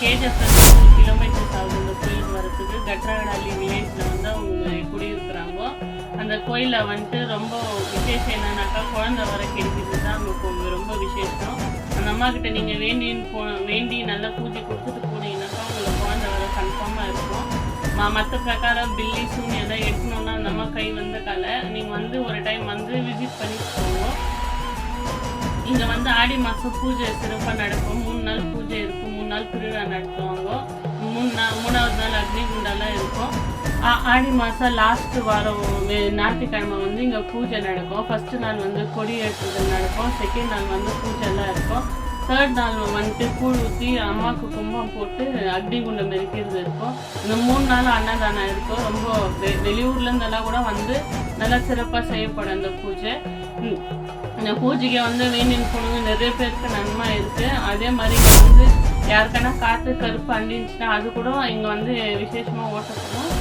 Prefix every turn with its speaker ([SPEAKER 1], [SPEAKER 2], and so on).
[SPEAKER 1] கேஜிஎஃப்லேருந்து 3 kilometres ஆகுது இந்த கோயிலுக்கு வரத்துக்கு. கட்ராடாலி வில்லேஜில் வந்து அவங்க குடியிருக்கிறாங்க. அந்த கோயிலில் வந்துட்டு ரொம்ப விசேஷம் என்னன்னாக்கா குழந்தை வர கிடைக்கிறது தான் அங்கே ரொம்ப விசேஷம். அந்த அம்மா கிட்ட நீங்கள் வேண்டி நல்லா பூஜை கொடுத்துட்டு போனீங்கன்னாக்கா உங்களுக்கு குழந்தை வர கன்ஃபார்மாக இருக்கும். மற்ற பிரகாரம் பில்லி சூனி எல்லாம் எடுக்கணுன்னா அந்த அம்மா கை வந்த கலை நீங்கள் வந்து ஒரு டைம் வந்து விசிட் பண்ணிட்டு போவோம். இங்கே வந்து ஆடி மாதம் பூஜை சிறப்பாக நடக்கும். 3 நாள் பூஜை இருக்கும். 3 நாள் திருவிழா நடத்துவாங்க. 3ஆவது நாள் அக்னி குண்டெல்லாம் இருக்கும். ஆடி மாதம் லாஸ்ட் வாரம் ஞாயிற்றுக்கிழமை வந்து இங்கே பூஜை நடக்கும். ஃபஸ்ட்டு நாள் வந்து கொடி ஏற்றுதல் நடக்கும். செகண்ட் நாள் வந்து பூஜைலாம் இருக்கும். தேர்ட் நாள் வந்துட்டு கூழ் ஊற்றி அம்மாவுக்கு கும்பம் போட்டு அக்னி குண்டம் மெரிக்கிறது இருக்கும். இந்த 3 நாள் அன்னதானம் இருக்கும். ரொம்ப வெளியூர்லேருந்தெல்லாம் கூட வந்து நல்லா சிறப்பாக செய்யப்படும் அந்த பூஜை. இந்த பூஜைக்கு வந்து வேண்டின்னு போனவங்க நிறைய பேருக்கு நன்மை இருக்குது. அதே மாதிரி இங்கே வந்து யாருக்கான காற்று கருப்பு அண்டிச்சுன்னா அது கூட இங்கே வந்து விசேஷமாக ஓட்டப்படும்.